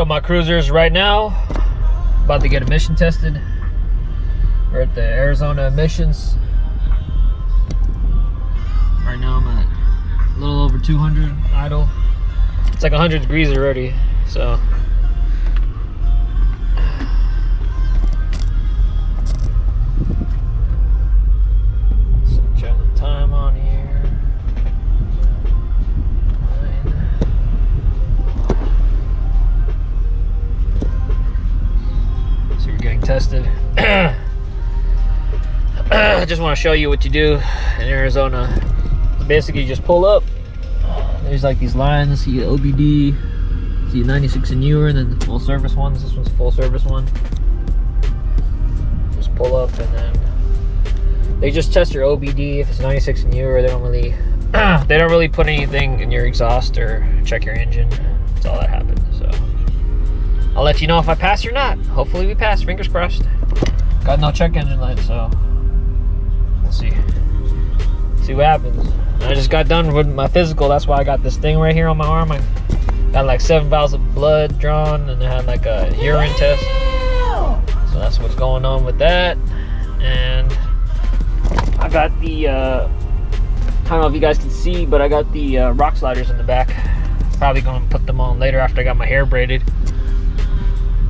up my cruisers right now. About to get emission tested. We're at the Arizona emissions. Right now I'm at a little over 200 idle. It's like 100 degrees already, so. Check the time on here. 9. So you're getting tested. I just want to show you what you do in Arizona. Basically, you just pull up. There's like these lines. See OBD, see 96 and newer, and then the full service ones. This one's a full service one. Just pull up, and then they just test your OBD. If it's 96 and newer, they don't really put anything in your exhaust or check your engine. That's all that happens. So I'll let you know if I pass or not. Hopefully we pass. Fingers crossed. Got no check engine light, so we'll see what happens. I just got done with my physical. That's why I got this thing right here on my arm. I got like 7 vials of blood drawn, and I had like a urine test. So that's what's going on with that. And I got the I don't know if you guys can see, but I got the rock sliders in the back. Probably gonna put them on later after I got my hair braided.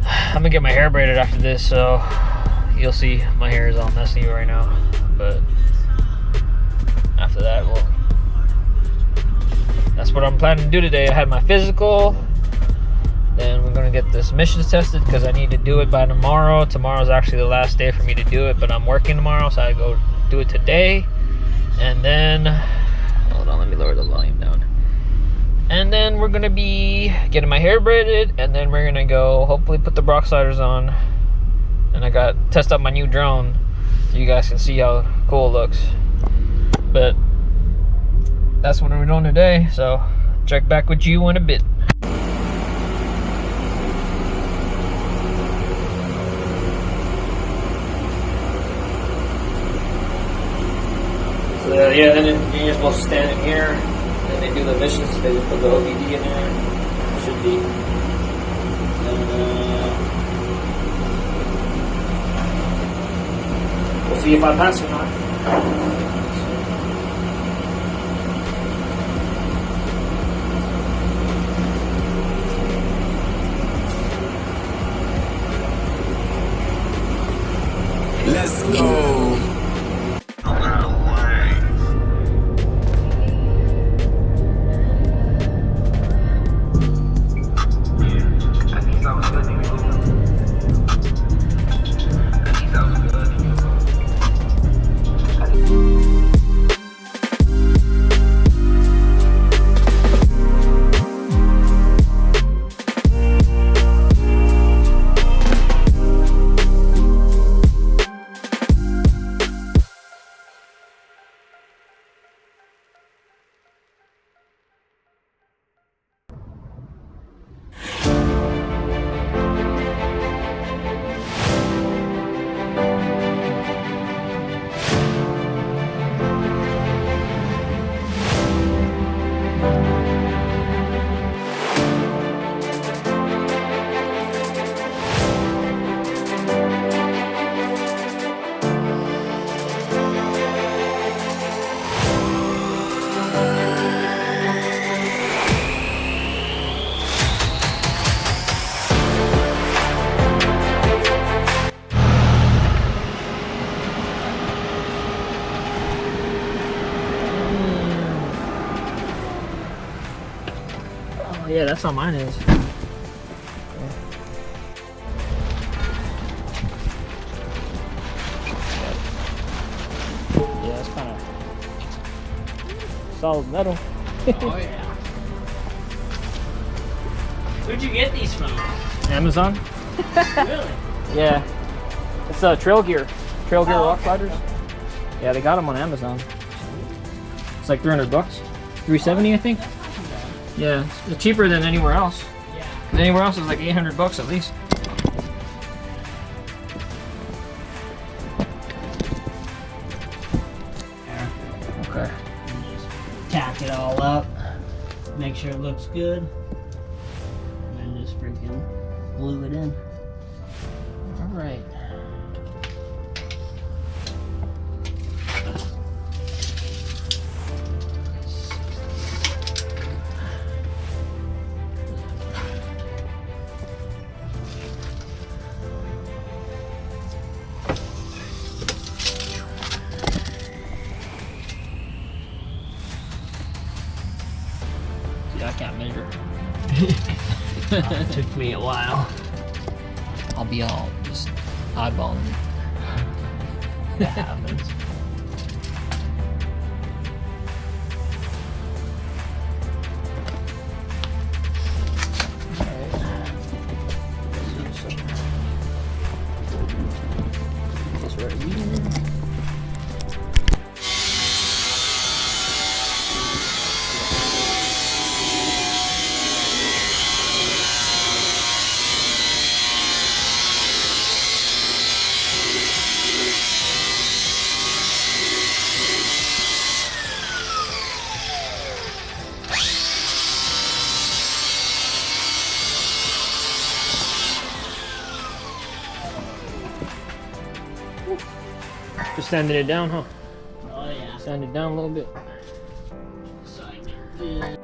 I'm gonna get my hair braided after this, so you'll see my hair is all messy right now. But after that, well, that's what I'm planning to do today. I had my physical, then we're gonna get this emissions tested because I need to do it by tomorrow. Tomorrow's actually the last day for me to do it, but I'm working tomorrow, so I go do it today. And then, hold on, let me lower the volume down. And then we're gonna be getting my hair braided, and then we're gonna go hopefully put the rock sliders on. And I got test out my new drone so you guys can see how cool it looks. But that's what we're doing today, so check back with you in a bit. So yeah, then you're supposed to stand in here, and then they do the emissions. They just put the OBD in there. It should be. And we'll see if I pass or not. Let's go. Oh yeah, that's how mine is. Yeah, it's kind of solid metal. Oh yeah. Where'd you get these from? Amazon. Really? Yeah, it's Trail Gear rock sliders. Yeah, they got them on Amazon. It's like $300, $370 I think. Yeah, it's cheaper than anywhere else. Yeah. Anywhere else is like $800 at least. There. Okay. And just tack it all up. Make sure it looks good. And then just freaking glue it in. All right. I can't measure. It took me a while. I'll be all just eyeballing it. That happens. This right here. Just sanding it down, huh? Oh yeah. Sand it down a little bit. So I can do that.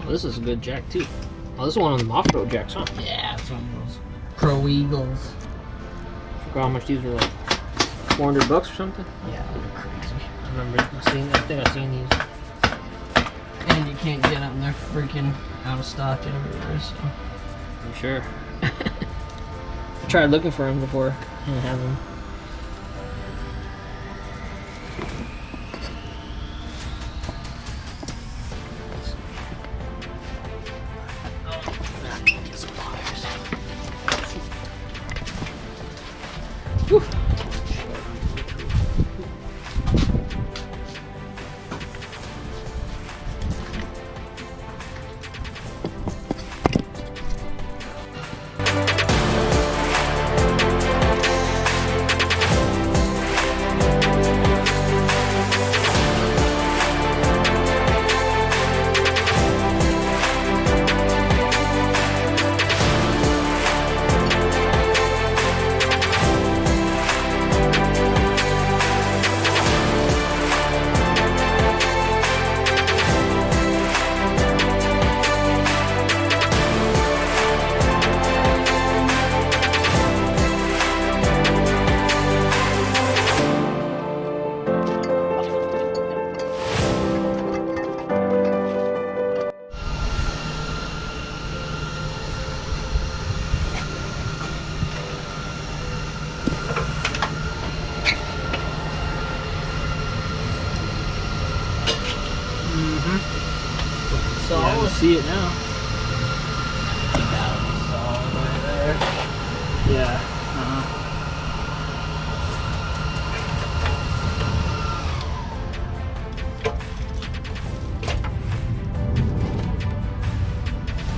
Oh, this is a good jack too. Oh, this is one of them off-road jacks, huh? Yeah, it's one of those Pro Eagles. Forgot how much these were, like $400 or something. Yeah, they're crazy. I remember I think I seen these. And you can't get them, they're freaking out of stock everywhere, so. I'm sure. I tried looking for them before. I didn't have them. Whew. So Yeah, I can see it now. that was all the way there. Yeah.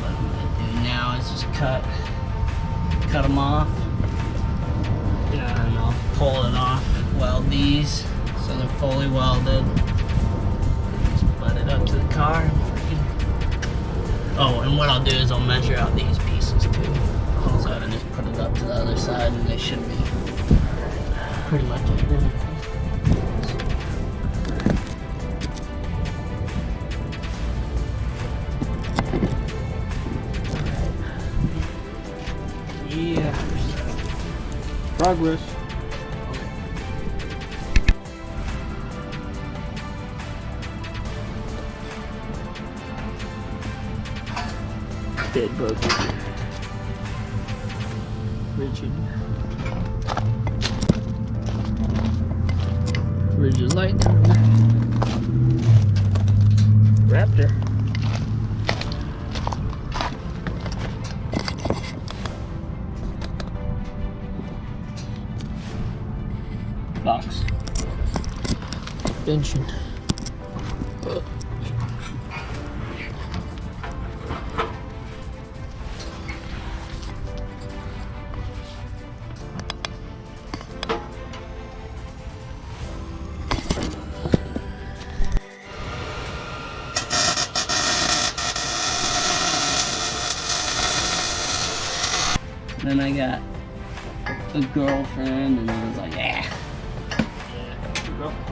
What I'm gonna do now is just cut them off. Yeah. And I'll pull it off, weld these so they're fully welded. Just put it up to the car. Oh, and what I'll do is I'll measure out these pieces too. So I can just put it up to the other side and they should be pretty much identical. Yeah. Progress. Dead bug. Rigid. Rigid light. Raptor. Box. Benching. Then I got a girlfriend, and I was like, yeah. There we go.